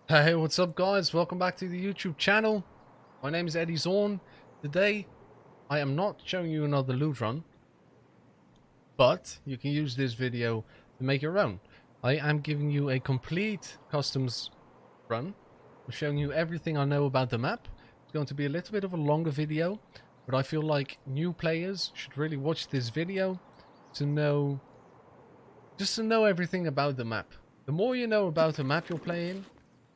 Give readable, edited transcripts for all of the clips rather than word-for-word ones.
Hey, what's up guys? Welcome back to the YouTube channel. My name is Eddy Zorn. Today, I am not showing you another loot run, but you can use this video to make your own. I am giving you a complete customs run. I'm showing you everything I know about the map. It's going to be a little bit of a longer video, but I feel like new players should really watch this video to know, just to know everything about the map. The more you know about the map you're playing,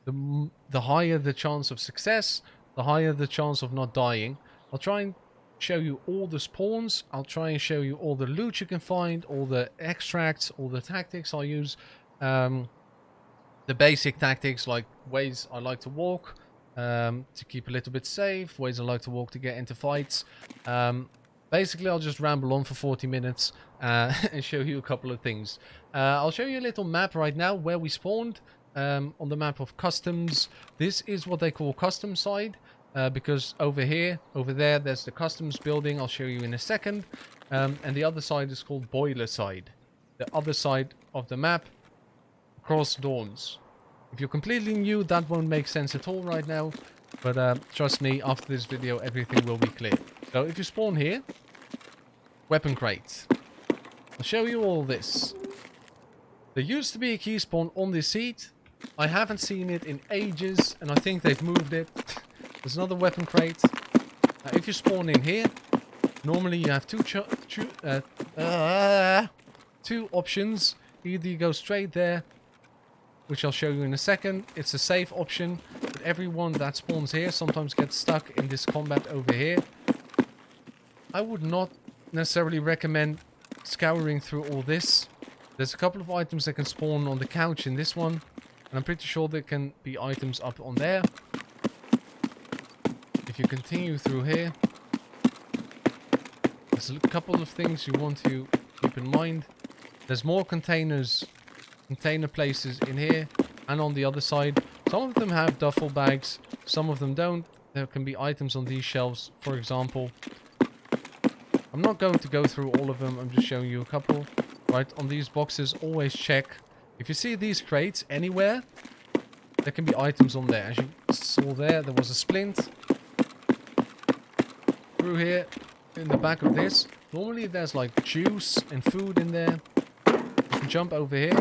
the higher the chance of success, the higher the chance of not dying. I'll try and show you all the spawns. I'll try and show you all the loot you can find, all the extracts, all the tactics I'll use. The basic tactics, like ways I like to walk to keep a little bit safe, ways I like to walk to get into fights. Basically, I'll just ramble on for 40 minutes and show you a couple of things. I'll show you a little map right now where we spawned. On the map of customs. This is what they call custom side, because over there, there's the customs building. I'll show you in a second. And the other side is called boiler side. The other side of the map, across dawns. If you're completely new, that won't make sense at all right now. But trust me, after this video, everything will be clear. So if you spawn here, weapon crates. I'll show you all this. There used to be a key spawn on this seat. I haven't seen it in ages, and I think they've moved it. There's another weapon crate. If you spawn in here, normally you have two options. Either you go straight there, which I'll show you in a second. It's a safe option, but everyone that spawns here sometimes gets stuck in this combat over here. I would not necessarily recommend scouring through all this. There's a couple of items that can spawn on the couch in this one. And I'm pretty sure there can be items up on there. If you continue through here, there's a couple of things you want to keep in mind. There's more container places in here and on the other side. Some of them have duffel bags, some of them don't. There can be items on these shelves, for example. I'm not going to go through all of them, I'm just showing you a couple. Right, on these boxes, always check. If you see these crates anywhere, there can be items on there. As you saw there was a splint. Through here, in the back of this, normally there's like juice and food in there. You can jump over here.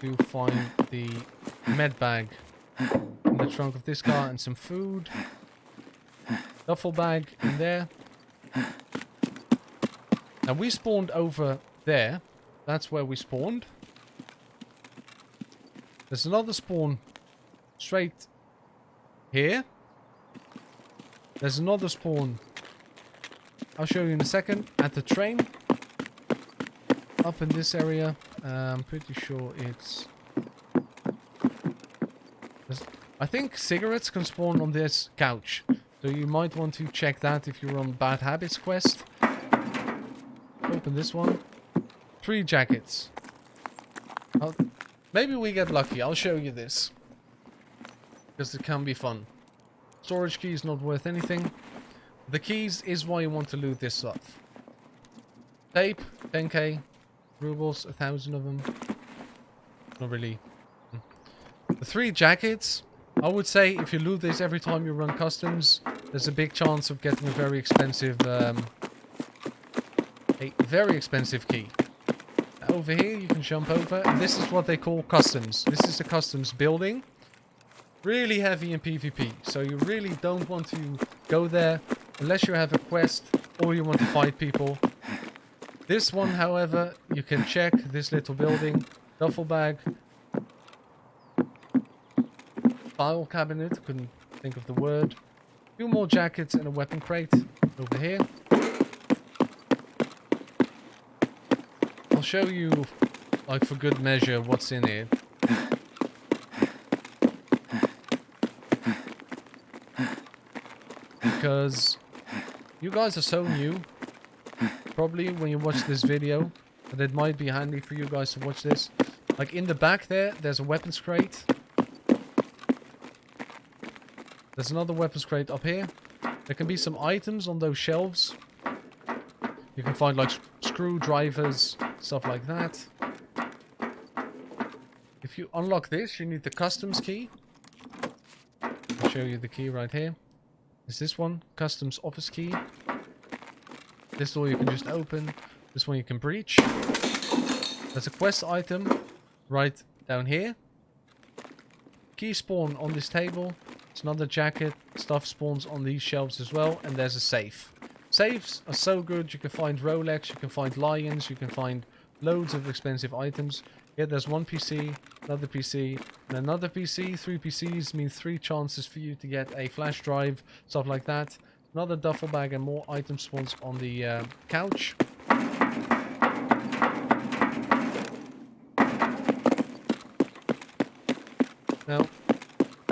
You find the med bag in the trunk of this car and some food. Duffel bag in there. Now we spawned over there. That's where we spawned. There's another spawn straight here. There's another spawn, I'll show you in a second, at the train. Up in this area. I'm pretty sure it's... I think cigarettes can spawn on this couch. So you might want to check that if you're on Bad Habits quest. Open this one. 3 jackets. Maybe we get lucky. I'll show you this. Because it can be fun. Storage key is not worth anything. The keys is why you want to loot this stuff. Tape, 10k. Rubles, 1,000 of them. Not really. The 3 jackets. I would say if you loot this every time you run customs, there's a big chance of getting a very expensive key. Over here you can jump over, and this is what they call customs. This is the customs building. Really heavy in PvP, so you really don't want to go there unless you have a quest or you want to fight people. This one, however, you can check this little building. Duffel bag. File cabinet, couldn't think of the word. 2 more jackets and a weapon crate over here. I'll show you, like for good measure, what's in here. Because you guys are so new, probably when you watch this video, and it might be handy for you guys to watch this. Like in the back there's a weapons crate. There's another weapons crate up here. There can be some items on those shelves. You can find like screwdrivers, stuff like that. if you unlock this, you need the customs key. I'll show you the key right here. Is this one, customs office key. This door you can just open. This one you can breach. There's a quest item right down here. Key spawn on this table. It's another jacket. Stuff spawns on these shelves as well. And there's a safe. Safes are so good. You can find Rolex, you can find lions, you can find loads of expensive items. Here there's one PC, another PC, and another PC. 3 PCs mean 3 chances for you to get a flash drive, stuff like that. Another duffel bag and more item spawns on the couch. Now,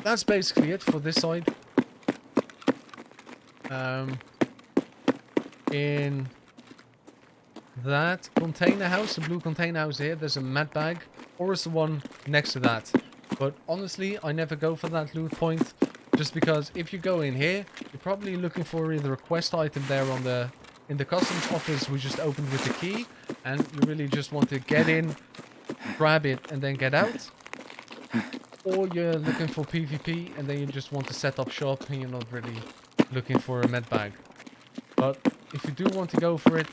that's basically it for this side. In that container house, the blue container house here, there's a med bag, or is the one next to that. But honestly, I never go for that loot point, just because if you go in here, you're probably looking for either a quest item there on in the customs office we just opened with the key, and you really just want to get in, grab it, and then get out. Or you're looking for PvP, and then you just want to set up shop, and you're not really looking for a med bag. But if you do want to go for it,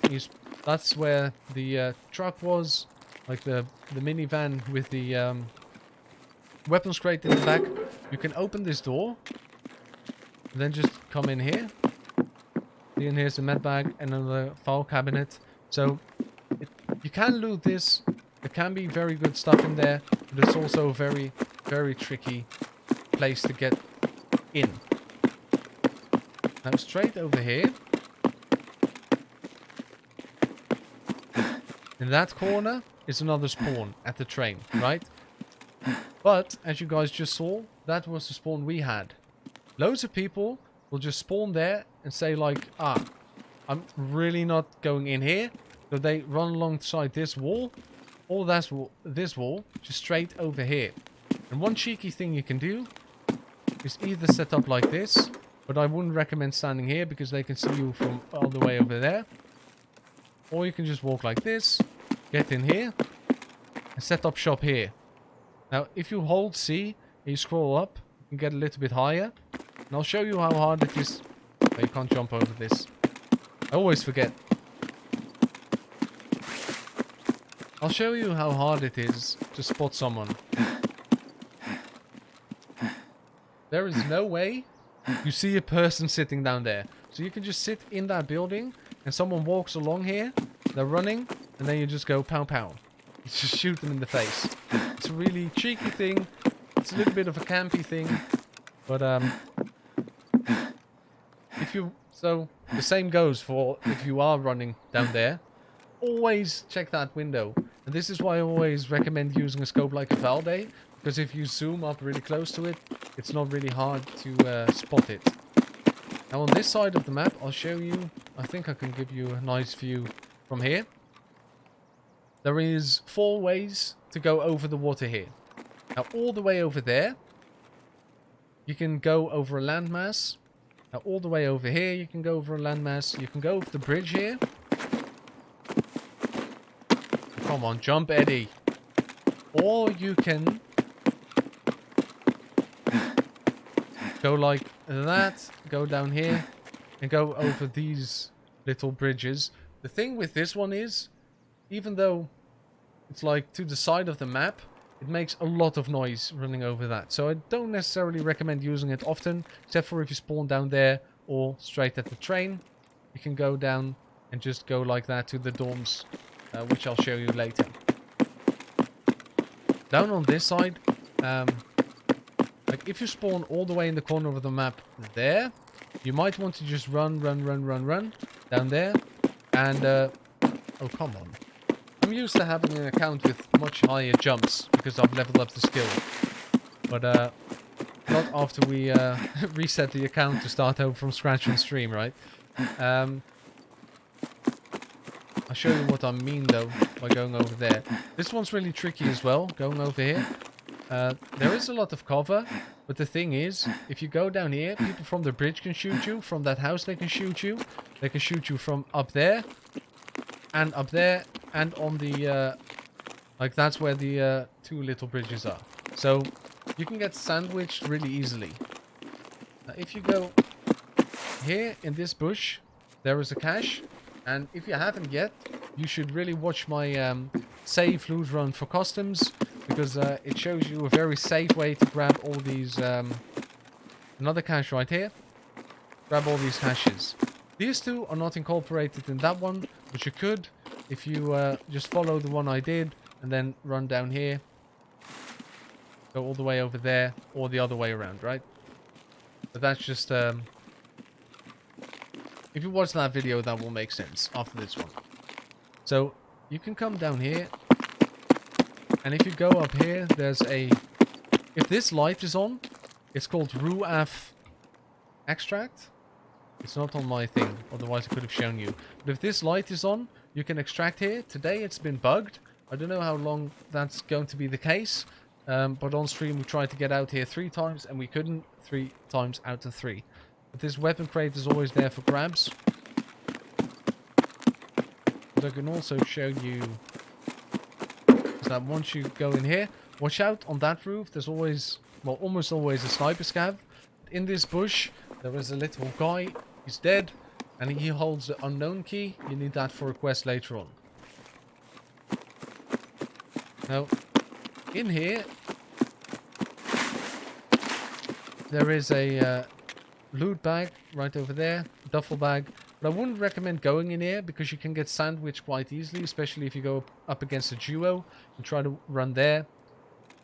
that's where the truck was, like the minivan with the weapons crate in the back. You can open this door, and then just come in here. And here's the med bag and another file cabinet. So you can loot this. There can be very good stuff in there, but it's also a very, very tricky place to get in. Now straight over here, in that corner is another spawn at the train, right? But as you guys just saw, that was the spawn we had. Loads of people will just spawn there and say like, I'm really not going in here. So they run alongside this wall, or this wall, just straight over here. And one cheeky thing you can do is either set up like this, but I wouldn't recommend standing here because they can see you from all the way over there. Or you can just walk like this, get in here, and set up shop here. Now, if you hold C and you scroll up, you can get a little bit higher. And I'll show you how hard it is. Oh, you can't jump over this. I always forget. I'll show you how hard it is to spot someone. There is no way you see a person sitting down there. So you can just sit in that building and someone walks along here, they're running, and then you just go pow pow. You just shoot them in the face. It's a really cheeky thing. It's a little bit of a campy thing. But so the same goes for if you are running down there. Always check that window. And this is why I always recommend using a scope like a Valde, because if you zoom up really close to it, it's not really hard to spot it. Now on this side of the map, I'll show you, I think I can give you a nice view from here. There is 4 ways to go over the water here. Now all the way over there, you can go over a landmass. Now all the way over here, you can go over a landmass. You can go over the bridge here. Come on, jump, Eddie. Or you can go like that, go down here, and go over these little bridges. The thing with this one is, even though it's like to the side of the map, it makes a lot of noise running over that. So I don't necessarily recommend using it often, except for if you spawn down there or straight at the train. You can go down and just go like that to the dorms, which I'll show you later. Down on this side, like if you spawn all the way in the corner of the map there, you might want to just run down there. And, oh come on. I'm used to having an account with much higher jumps because I've leveled up the skill. But, not after we reset the account to start over from scratch on stream, right? I'll show you what I mean though by going over there. This one's really tricky as well, going over here. There is a lot of cover, but the thing is, if you go down here, people from the bridge can shoot you. From that house they can shoot you. They can shoot you from up there, and on the Like that's where the two little bridges are. So you can get sandwiched really easily. Now, if you go here in this bush, there is a cache, and if you haven't yet, you should really watch my save loot run for customs, because it shows you a very safe way to grab all these. Another cache right here. Grab all these caches. These two are not incorporated in that one, but you could if you just follow the one I did and then run down here. Go all the way over there, or the other way around, right? But that's just if you watch that video, that will make sense after this one. So you can come down here, and if you go up here, there's a... If this light is on, it's called Ruaf extract. It's not on my thing, otherwise I could have shown you. But if this light is on, you can extract here. Today it's been bugged. I don't know how long that's going to be the case. But on stream we tried to get out here 3 times and we couldn't 3 times out of 3. But this weapon crate is always there for grabs. But I can also show you is that once you go in here, watch out on that roof. There's always, well, almost always a sniper scav. In this bush, there is a little guy. He's dead, and he holds the unknown key. You need that for a quest later on. Now, in here, there is a loot bag right over there, duffel bag. But I wouldn't recommend going in here because you can get sandwiched quite easily, especially if you go up against a duo and try to run there.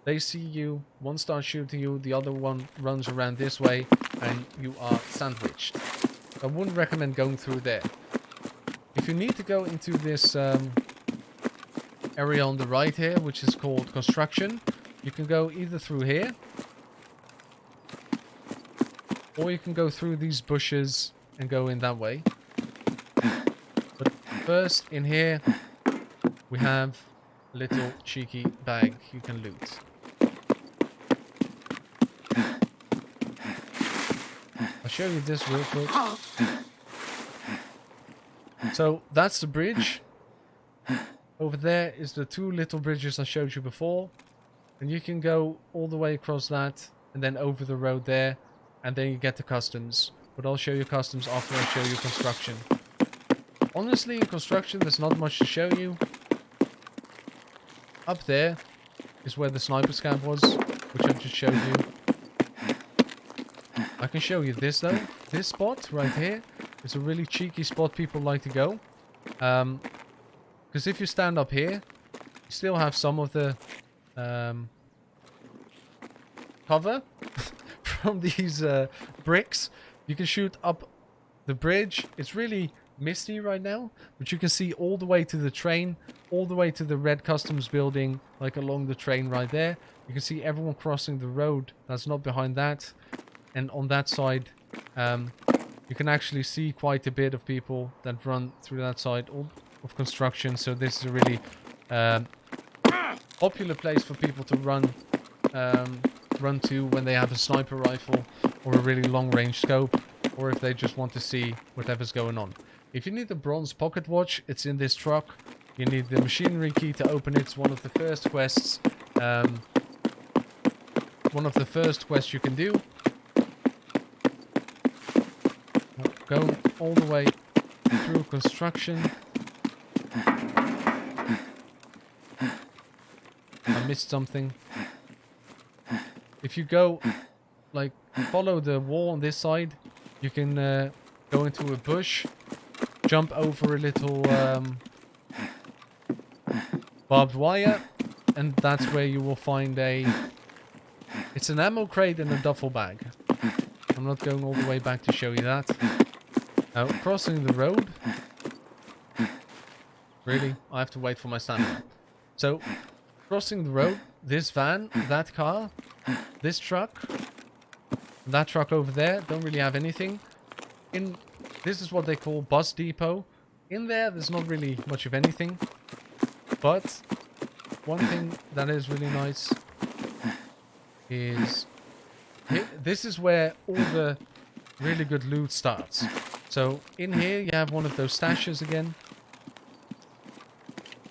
They see you, one starts shooting you, the other one runs around this way, and you are sandwiched. I wouldn't recommend going through there. If you need to go into this area on the right here, which is called construction, you can go either through here, or you can go through these bushes and go in that way. But first, in here, we have a little cheeky bag you can loot. I'll show you this real quick. So that's the bridge. Over there is the 2 little bridges I showed you before. And you can go all the way across that and then over the road there. And then you get to customs. But I'll show you customs after I show you construction. Honestly, in construction there's not much to show you. Up there is where the sniper scav was, which I just showed you. I can show you this though. This spot right here is a really cheeky spot people like to go. Because if you stand up here, you still have some of the cover from these bricks. You can shoot up the bridge. It's really misty right now, but you can see all the way to the train, all the way to the red customs building, like along the train right there. You can see everyone crossing the road that's not behind that. And on that side, you can actually see quite a bit of people that run through that side of construction. So this is a really popular place for people to run to when they have a sniper rifle or a really long range scope, or if they just want to see whatever's going on. If you need the bronze pocket watch, it's in this truck. You need the machinery key to open it. It's one of the first quests. One of the first quests you can do. Go all the way through construction. I missed something. If you go, like, follow the wall on this side, you can go into a bush, jump over a little barbed wire, and that's where you will find a... It's an ammo crate and a duffel bag. I'm not going all the way back to show you that. Now, crossing the road. Really? I have to wait for my stamina. So, crossing the road, this van, that car, this truck, that truck over there, don't really have anything. This is what they call bus depot. In there, there's not really much of anything. But, one thing that is really nice is... This is where all the really good loot starts. So in here you have one of those stashes again.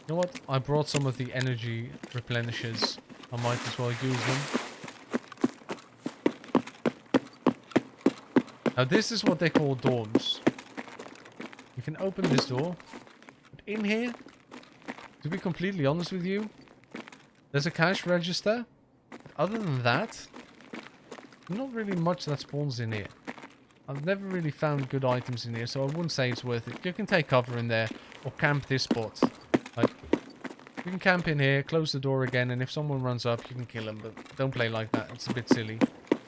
You know what? I brought some of the energy replenishers. I might as well use them. Now this is what they call dorms. You can open this door. But in here, to be completely honest with you, there's a cash register. Other than that, not really much that spawns in here. I've never really found good items in here, so I wouldn't say it's worth it. You can take cover in there or camp this spot. Like, you can camp in here, close the door again, and if someone runs up, you can kill them. But don't play like that. It's a bit silly.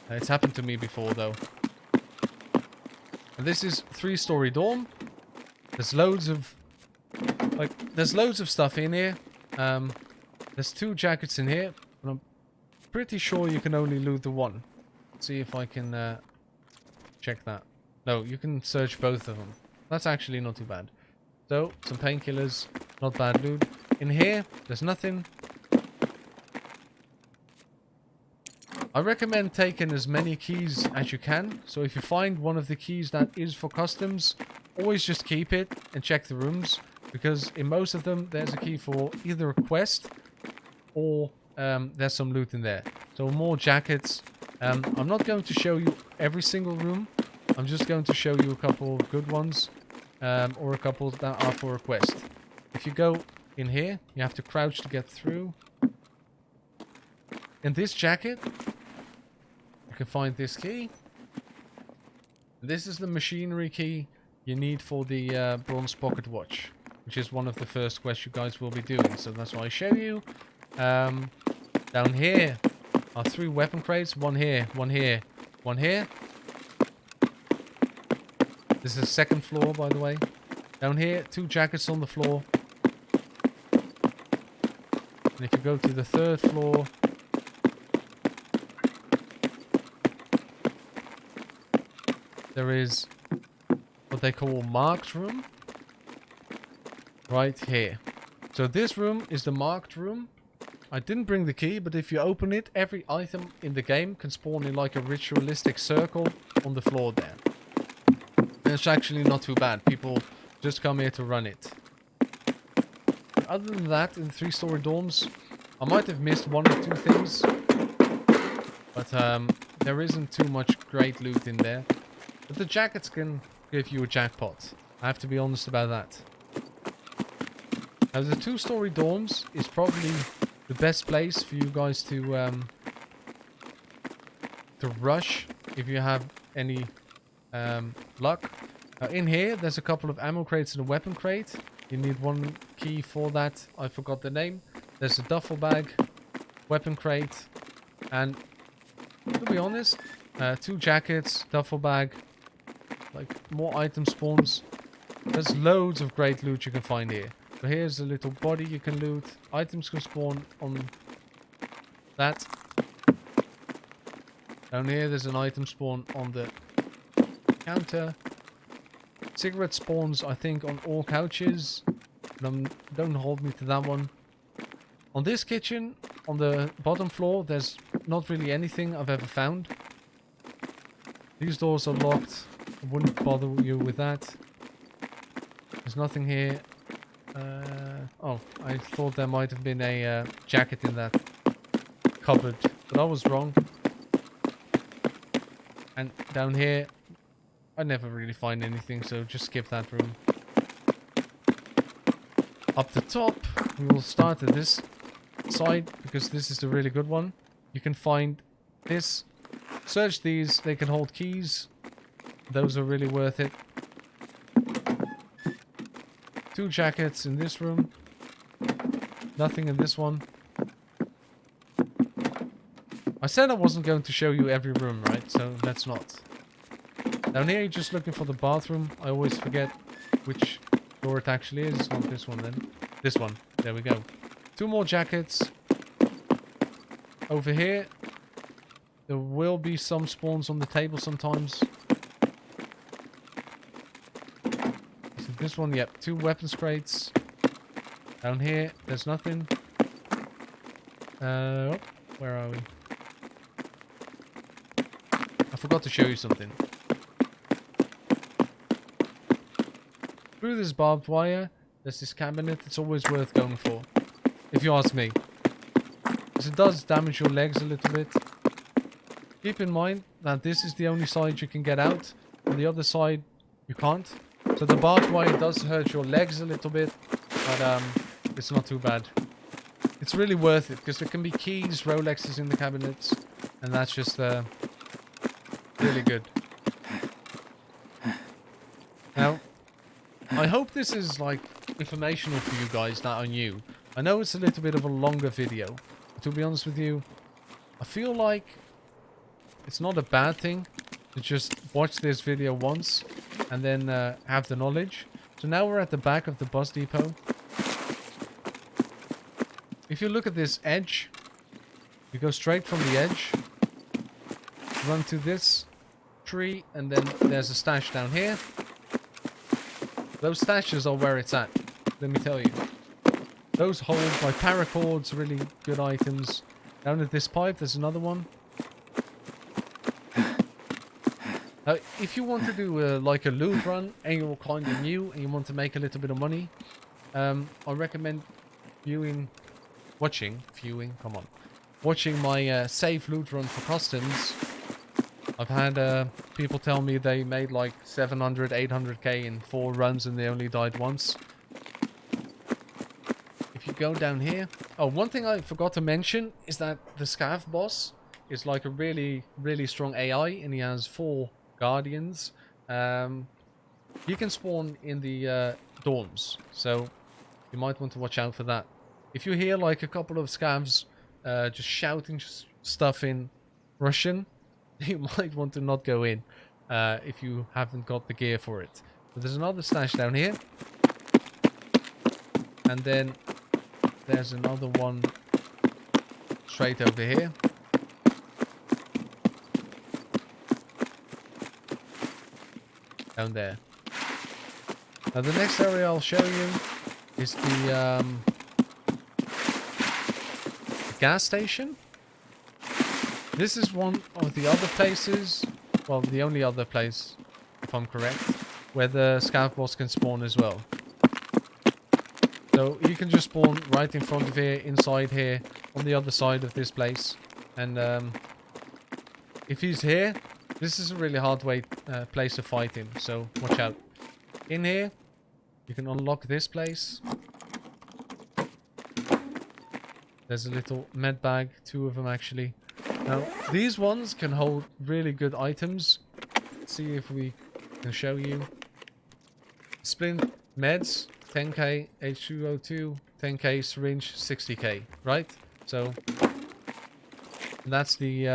It's happened to me before, though. And this is 3-story dorm. There's loads of stuff in here. There's 2 jackets in here, but I'm pretty sure you can only loot the one. Let's see if I can check that. No, you can search both of them. That's actually not too bad. So, some painkillers, not bad loot. In here, there's nothing. I recommend taking as many keys as you can. So if you find one of the keys that is for customs, always just keep it and check the rooms. Because in most of them, there's a key for either a quest or there's some loot in there. So more jackets. I'm not going to show you every single room. I'm just going to show you a couple of good ones. Or a couple that are for a quest. If you go in here, you have to crouch to get through. In this jacket, you can find this key. This is the machinery key you need for the bronze pocket watch, which is one of the first quests you guys will be doing. So that's why I show you. Down here are 3 weapon crates. One here, one here, one here. This is the 2nd floor, by the way. Down here, 2 jackets on the floor. And if you go to the 3rd floor, there is what they call marked room. Right here. So this room is the marked room. I didn't bring the key, but if you open it, every item in the game can spawn in like a ritualistic circle on the floor there. And it's actually not too bad. People just come here to run it. Other than that, in 3-story dorms, I might have missed 1 or 2 things. But there isn't too much great loot in there. But the jackets can give you a jackpot. I have to be honest about that. Now the 2-story dorms is probably the best place for you guys to rush if you have any luck. In here, there's a couple of ammo crates and a weapon crate. You need 1 key for that. I forgot the name. There's a duffel bag, weapon crate, and to be honest, 2 jackets, duffel bag, like more item spawns. There's loads of great loot you can find here. So here's a little body you can loot. Items can spawn on that. Down here, there's an item spawn on the counter. Cigarette spawns, I think, on all couches. Don't hold me to that one. On this kitchen, on the bottom floor, there's not really anything I've ever found. These doors are locked. I wouldn't bother you with that. There's nothing here. Oh, I thought there might have been a jacket in that cupboard, but I was wrong. And down here, I never really find anything, so just skip that room. Up the top, we will start at this side, because this is the really good one. You can find this. Search these, they can hold keys. Those are really worth it. 2 jackets in this room. Nothing in this one. I said I wasn't going to show you every room, right? So that's not. Down here, you're just looking for the bathroom. I always forget which door it actually is. It's not this one then. This one. There we go. 2 more jackets. Over here, there will be some spawns on the table sometimes. So this one, yep. 2 weapons crates. Down here, there's nothing. Oh, where are we? I forgot to show you something. Through this barbed wire, there's this cabinet. It's always worth going for, if you ask me. Because it does damage your legs a little bit. Keep in mind that this is the only side you can get out. On the other side, you can't. So the barbed wire does hurt your legs a little bit, but it's not too bad. It's really worth it, because there can be keys, Rolexes in the cabinets, and that's just really good. Now, I hope this is like informational for you guys that are new. I know it's a little bit of a longer video, but to be honest with you, I feel like it's not a bad thing to just watch this video once and then have the knowledge. So now we're at the back of the bus depot. If you look at this edge, you go straight from the edge, run to this tree, and then there's a stash down here. Those stashes are where it's at, let me tell you. Those hold my paracords, really good items. Down at this pipe, there's another one. Now, if you want to do like a loot run and you're kind of new and you want to make a little bit of money, I recommend watching my safe loot run for customs. I've had people tell me they made like 700, 800k in 4 runs and they only died once. If you go down here... Oh, one thing I forgot to mention is that the Scav boss is like a really, really strong AI and he has 4 guardians. He can spawn in the dorms, so you might want to watch out for that. If you hear like a couple of Scavs just shouting stuff in Russian, you might want to not go in if you haven't got the gear for it. But there's another stash down here. And then there's another one straight over here. Down there. Now the next area I'll show you is the gas station. This is one of the other places, well, the only other place, if I'm correct, where the Scav boss can spawn as well. So you can just spawn right in front of here, inside here, on the other side of this place. And if he's here, this is a really hard place to fight him, so watch out. In here, you can unlock this place. There's a little med bag, 2 of them actually. Now, these ones can hold really good items. Let's see if we can show you. Splint meds, 10k, H2O2, 10k, syringe, 60k, right? So, that's the...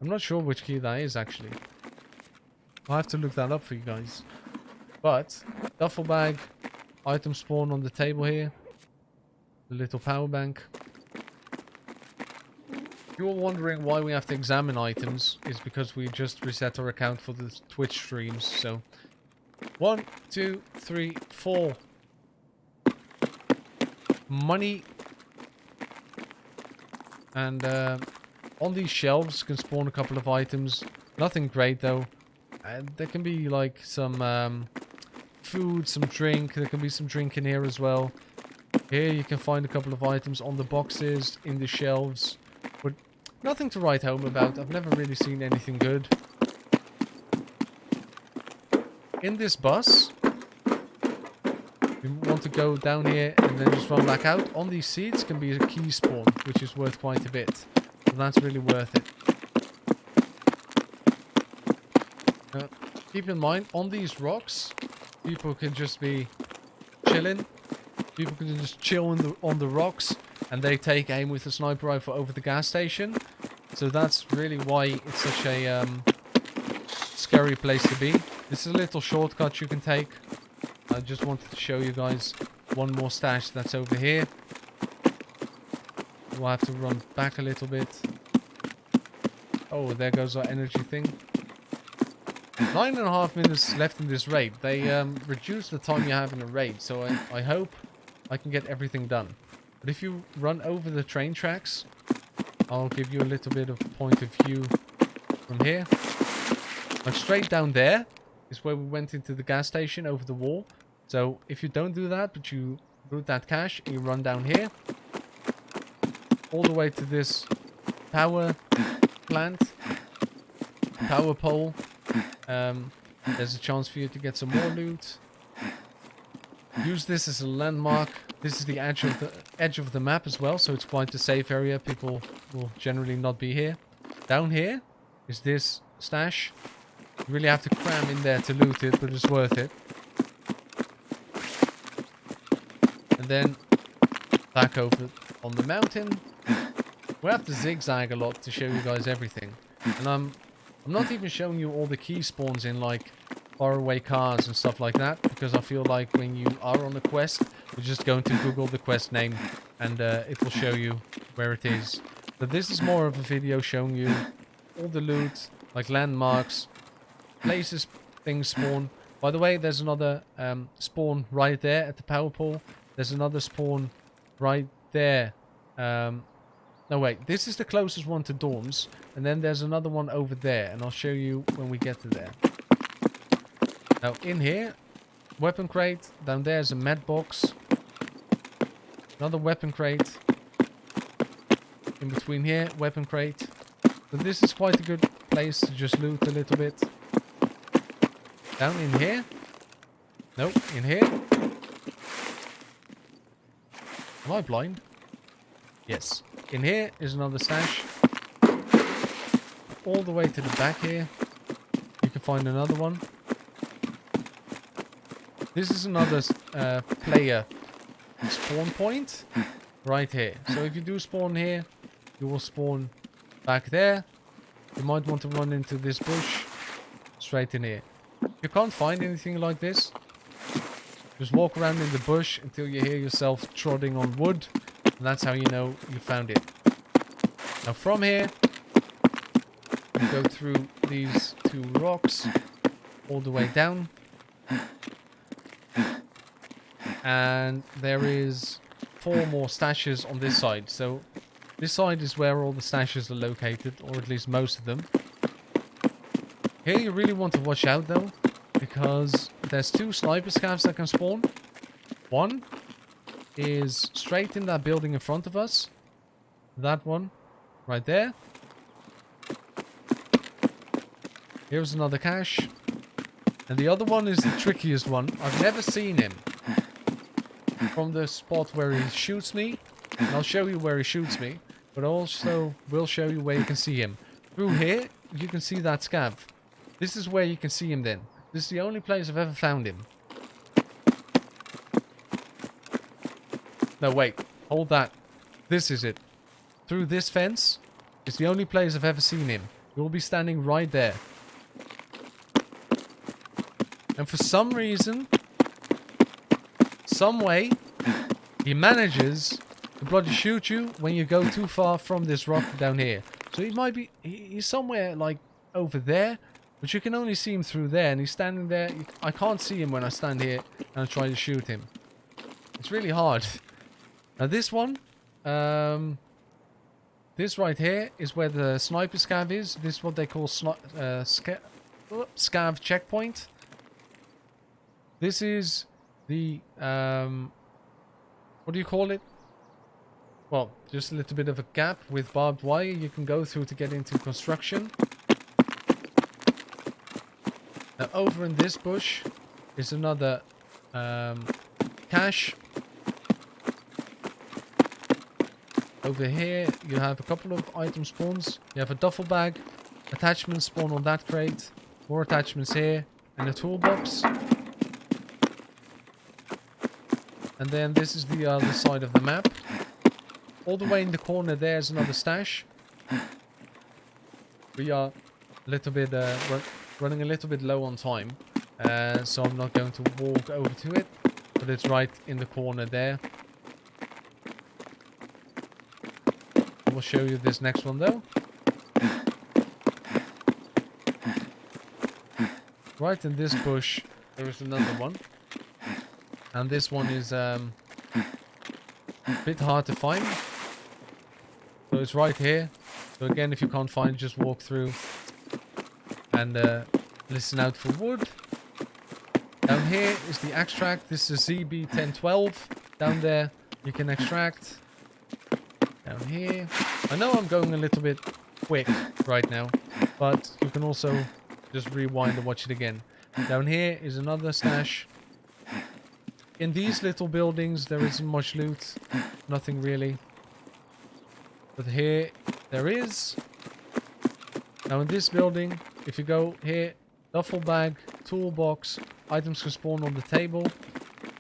I'm not sure which key that is, actually. I'll have to look that up for you guys. But, duffel bag, item spawn on the table here. The little power bank. If you're wondering why we have to examine items, is because we just reset our account for the Twitch streams. So, 1, 2, 3, 4. Money. And on these shelves can spawn a couple of items. Nothing great though. There can be like some food, some drink. There can be some drink in here as well. Here you can find a couple of items on the boxes, in the shelves. But nothing to write home about. I've never really seen anything good. In this bus, you want to go down here and then just run back out. On these seats can be a key spawn, which is worth quite a bit. So that's really worth it. Now, keep in mind, on these rocks, people can just be chilling. People can just chill on the rocks, and they take aim with a sniper rifle over the gas station. So that's really why it's such a scary place to be. This is a little shortcut you can take. I just wanted to show you guys one more stash that's over here. We'll have to run back a little bit. Oh, there goes our energy thing. 9.5 minutes left in this raid. They reduce the time you have in a raid, so I hope I can get everything done. But if you run over the train tracks, I'll give you a little bit of point of view from here. Like straight down there is where we went into the gas station over the wall. So if you don't do that, but you root that cache, and you run down here, all the way to this power plant, power pole, there's a chance for you to get some more loot. Use this as a landmark. This is the edge of the map as well, so it's quite a safe area. People will generally not be here. Down here is this stash. You really have to cram in there to loot it, but it's worth it. And then back over on the mountain. We have to zigzag a lot to show you guys everything. And I'm not even showing you all the key spawns in like faraway cars and stuff like that, because I feel like when you are on a quest, you're just going to Google the quest name and it will show you where it is. But this is more of a video showing you all the loot, like landmarks, places things spawn. By the way, there's another spawn right there at the power pole. There's another spawn right there. No, wait, this is the closest one to dorms, and then there's another one over there, and I'll show you when we get to there. Now, in here, weapon crate. Down there is a med box. Another weapon crate. In between here, weapon crate. So this is quite a good place to just loot a little bit. Down in here. Nope, in here. Am I blind? Yes. In here is another stash. All the way to the back here, you can find another one. This is another player spawn point right here. So if you do spawn here, you will spawn back there. You might want to run into this bush straight in here. If you can't find anything like this, just walk around in the bush until you hear yourself trotting on wood. And that's how you know you found it. Now from here, you go through these two rocks all the way down. And there is 4 more stashes on this side. So this side is where all the stashes are located, or at least most of them. Here you really want to watch out though, because there's 2 sniper scavs that can spawn. One is straight in that building in front of us. That one right there. Here's another cache. And the other one is the trickiest one. I've never seen him from the spot where he shoots me. And I'll show you where he shoots me, but also will show you where you can see him. Through here, you can see that scav. This is where you can see him then. This is the only place I've ever found him. No, wait. Hold that. This is it. Through this fence, it's the only place I've ever seen him. He will be standing right there. And for some reason, some way, he manages to bloody shoot you when you go too far from this rock down here. So he might be, he's somewhere like over there, but you can only see him through there, and he's standing there. I can't see him when I stand here and I try to shoot him. It's really hard. Now this one, this right here is where the sniper scav is. This is what they call scav checkpoint. This is the, what do you call it? Well, just a little bit of a gap with barbed wire you can go through to get into construction. Now over in this bush is another cache. Over here you have a couple of item spawns. You have a duffel bag, attachment spawn on that crate, more attachments here, and a toolbox. And then this is the other side of the map. All the way in the corner there is another stash. We are a little bit running a little bit low on time, so I'm not going to walk over to it, but it's right in the corner there. I will show you this next one though. Right in this bush there is another one, and this one is a bit hard to find. So it's right here. So again, if you can't find it, just walk through and Listen out for wood. Down here is the extract. This is ZB1012. Down there you can extract. Down here. I know I'm going a little bit quick right now, but you can also just rewind and watch it again. Down here is another stash. In these little buildings there isn't much loot. Nothing really. But here there is. Now in this building, if you go here, duffel bag, toolbox, items can spawn on the table.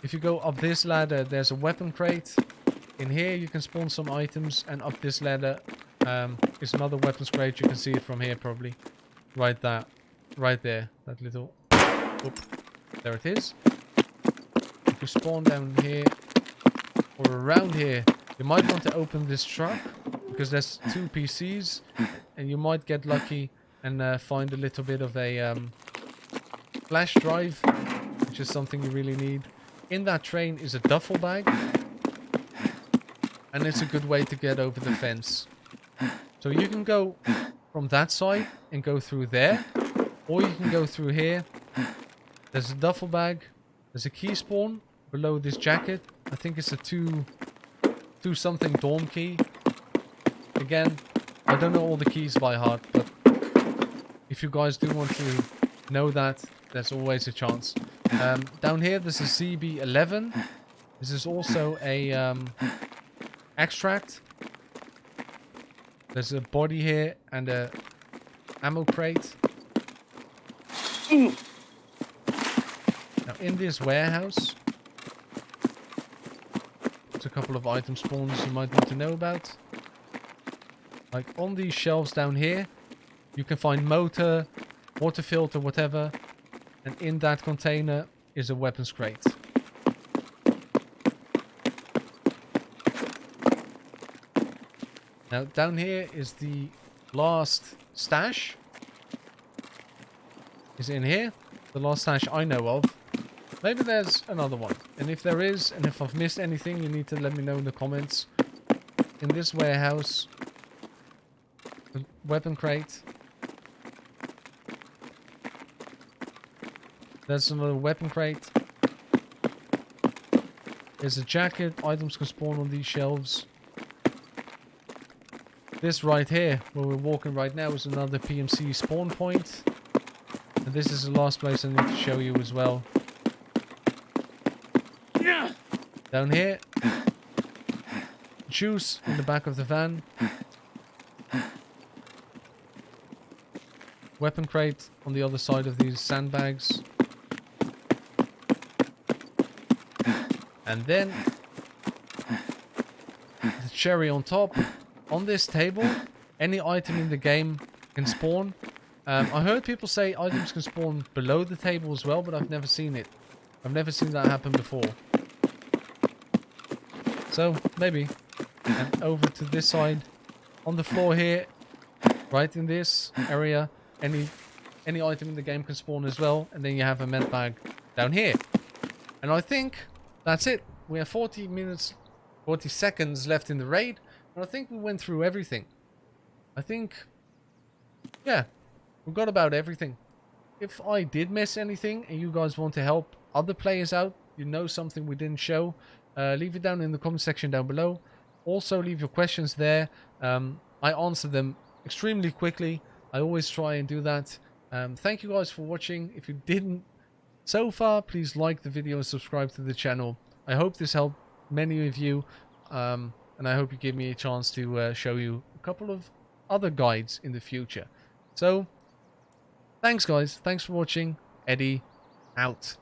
If you go up this ladder, there's a weapon crate. In here you can spawn some items, and up this ladder is another weapons crate. You can see it from here probably. Right there. That little... Oop, there it is. If you spawn down here or around here, you might want to open this truck because there's 2 PCs and you might get lucky and find a little bit of a flash drive, which is something you really need. In that train is a duffel bag, and it's a good way to get over the fence. So you can go from that side and go through there, or you can go through here. There's a duffel bag. There's a key spawn below this jacket. I think it's a 2 something dorm key. Again, I don't know all the keys by heart, but if you guys do want to know that, there's always a chance. Down here, there's a CB11. This is also a extract. There's a body here and a ammo crate. Now, in this warehouse, there's a couple of item spawns you might want to know about. Like on these shelves down here, you can find motor, water filter, whatever. And in that container is a weapons crate. Now down here is the last stash. Is in here. The last stash I know of. Maybe there's another one. And if there is, and if I've missed anything, you need to let me know in the comments. In this warehouse, the weapon crate. There's another weapon crate. There's a jacket. Items can spawn on these shelves. This right here, where we're walking right now, is another PMC spawn point. And this is the last place I need to show you as well. Down here, juice in the back of the van. Weapon crate on the other side of these sandbags. And then the cherry on top. On this table, any item in the game can spawn. I heard people say items can spawn below the table as well, but I've never seen it. I've never seen that happen before. So, maybe. And over to this side. On the floor here, right in this area, any item in the game can spawn as well. And then you have a med bag down here. And I think that's it. We have 40 seconds left in the raid. And I think we went through everything. I think, yeah, we got about everything. If I did miss anything and you guys want to help other players out, you know something we didn't show, leave it down in the comment section down below. Also leave your questions there. I answer them extremely quickly. I always try and do that. Thank you guys for watching. If you didn't so far, please like the video and subscribe to the channel. I hope this helped many of you. And I hope you give me a chance to show you a couple of other guides in the future. So, thanks guys. Thanks for watching. Eddy, out.